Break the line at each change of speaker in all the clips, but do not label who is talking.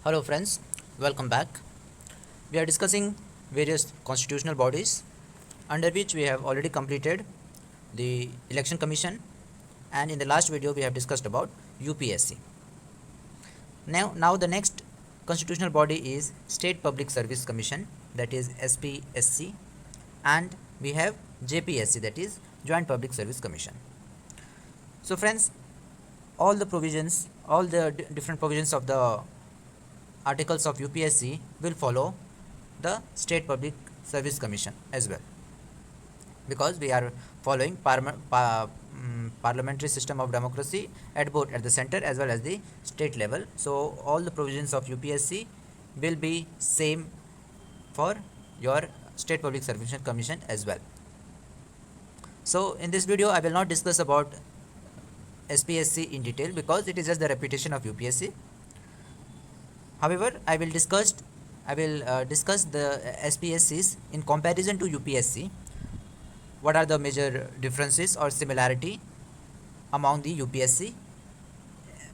Hello friends, welcome back. We are discussing various constitutional bodies under which we have already completed the election commission, and in the last video we have discussed about UPSC. Now the next constitutional body is State Public Service Commission, that is SPSC, and we have JPSC, that is Joint Public Service Commission. So friends, all the different provisions of the articles of UPSC will follow the State Public Service Commission as well, because we are following parliamentary system of democracy at both at the center as well as the state level. So all the provisions of UPSC will be same for your State Public Service Commission as well. So in this video I will not discuss about SPSC in detail because it is just the repetition of UPSC. However, I will discuss the SPSCs in comparison to UPSC. What are the major differences or similarity among the UPSC,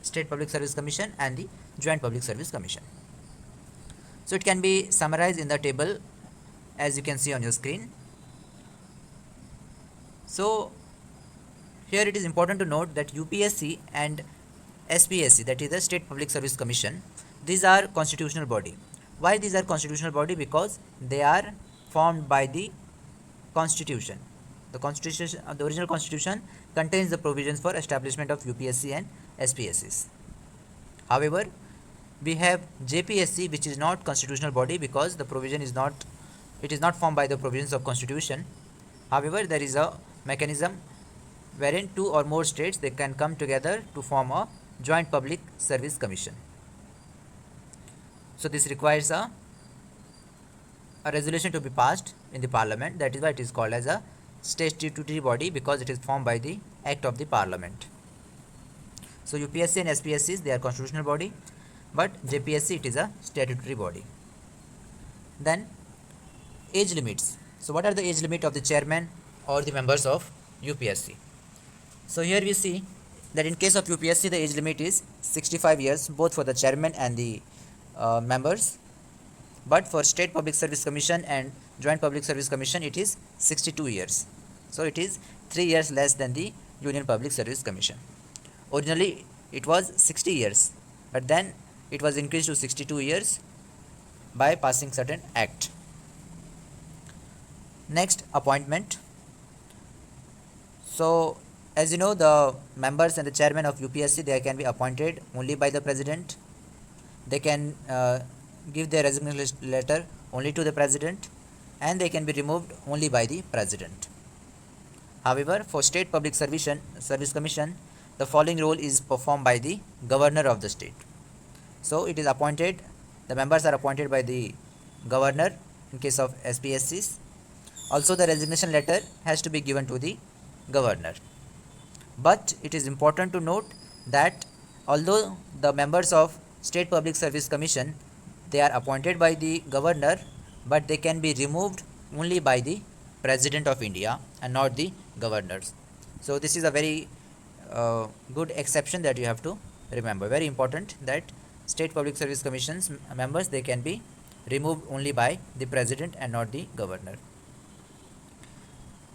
State Public Service Commission, and the Joint Public Service Commission? So it can be summarized in the table as you can see on your screen. So here it is important to note that UPSC and SPSC, that is the State Public Service Commission, these are constitutional body. Why these are constitutional body? Because they are formed by the constitution. The original constitution contains the provisions for establishment of UPSC and SPSCs. However, we have JPSC, which is not constitutional body because the provision is not formed by the provisions of constitution. However, there is a mechanism wherein two or more states they can come together to form a joint public service commission. So this requires a resolution to be passed in the parliament. That is why it is called as a statutory body, because it is formed by the act of the parliament. So UPSC and SPSCs, they are constitutional body, but JPSC, it is a statutory body. Then age limits. So what are the age limit of the chairman or the members of UPSC? So here we see that in case of UPSC the age limit is 65 years both for the chairman and the members, but for State Public Service Commission and Joint Public Service Commission it is 62 years. So it is 3 years less than the Union Public Service Commission. Originally it was 60 years, but then it was increased to 62 years by passing certain act. Next, appointment. So as you know, the members and the chairman of UPSC, they can be appointed only by the president. They can give their resignation letter only to the president, and they can be removed only by the president. However, for State Public Service Commission, the following role is performed by the governor of the state. So it is appointed, the members are appointed by the governor in case of SPSCs. Also the resignation letter has to be given to the governor. But it is important to note that although the members of State Public Service Commission, they are appointed by the governor, but they can be removed only by the President of India and not the governors. So this is a very good exception that you have to remember. Very important that State Public Service Commission's members, they can be removed only by the President and not the governor.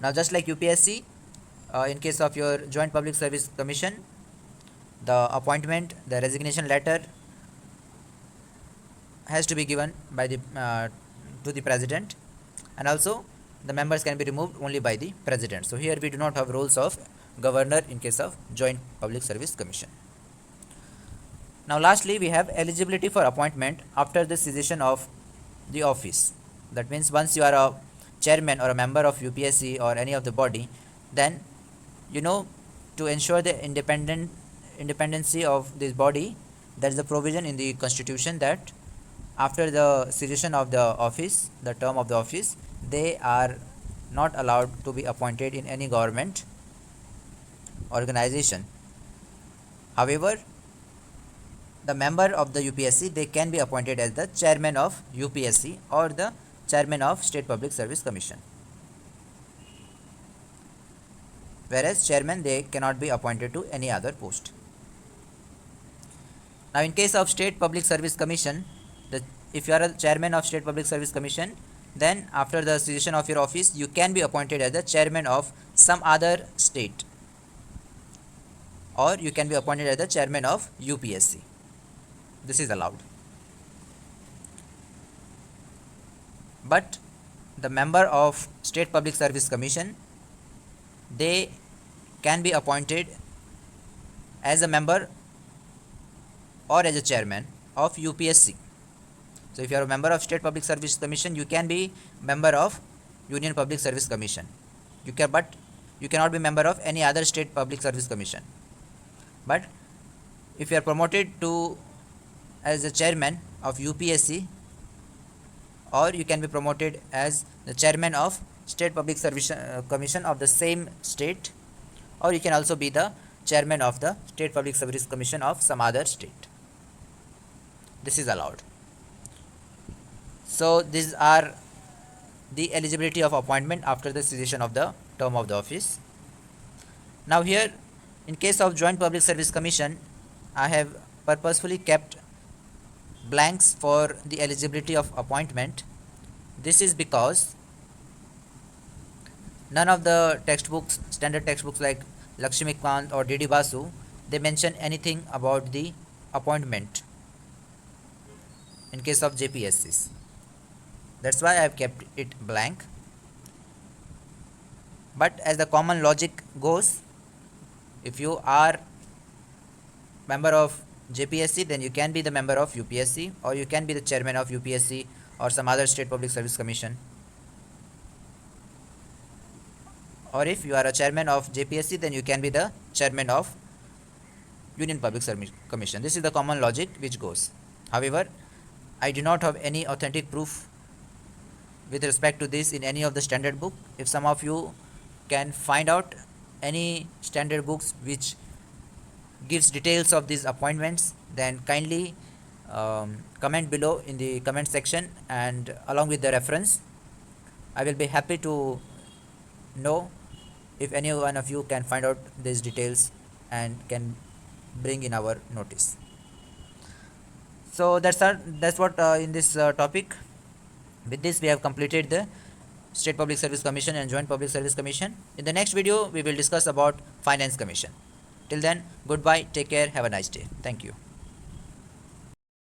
Now just like UPSC, in case of your Joint Public Service Commission, the appointment, the resignation letter has to be given by the to the president, and also the members can be removed only by the president. So here we do not have roles of governor in case of Joint Public Service Commission. Now lastly, we have eligibility for appointment after the cessation of the office. That means once you are a chairman or a member of UPSC or any of the body, then to ensure the independency of this body, there is a provision in the constitution that after the cessation of the office, the term of the office, they are not allowed to be appointed in any government organization. However, the member of the UPSC, they can be appointed as the chairman of UPSC or the chairman of State Public Service Commission. Whereas chairman, they cannot be appointed to any other post. Now in case of State Public Service Commission, if you are a chairman of State Public Service Commission, then after the cessation of your office, you can be appointed as the chairman of some other state, or you can be appointed as the chairman of UPSC. This is allowed. But the member of State Public Service Commission, they can be appointed as a member or as a chairman of UPSC. So if you are a member of State Public Service Commission, you can be member of Union Public Service Commission. But you cannot be member of any other State Public Service Commission. But if you are promoted to as a chairman of UPSC, or you can be promoted as the chairman of State Public Service Commission of the same state, or you can also be the chairman of the State Public Service Commission of some other state. This is allowed. So these are the eligibility of appointment after the cessation of the term of the office. Now here, in case of Joint Public Service Commission, I have purposefully kept blanks for the eligibility of appointment. This is because none of the textbooks, standard textbooks like Lakshmikant or D.D. Basu, they mention anything about the appointment in case of JPSCs. That's why I have kept it blank. But as the common logic goes, if you are member of JPSC, then you can be the member of UPSC, or you can be the chairman of UPSC or some other State Public Service Commission. Or if you are a chairman of JPSC, then you can be the chairman of Union Public Service Commission. This is the common logic which goes. However, I do not have any authentic proof with respect to this in any of the standard book. If some of you can find out any standard books which gives details of these appointments, then kindly comment below in the comment section, and along with the reference, I will be happy to know if any one of you can find out these details and can bring in our notice. So that's what in this topic. With this, we have completed the State Public Service Commission and Joint Public Service Commission. In the next video, we will discuss about Finance Commission. Till then, goodbye, take care, have a nice day. Thank you.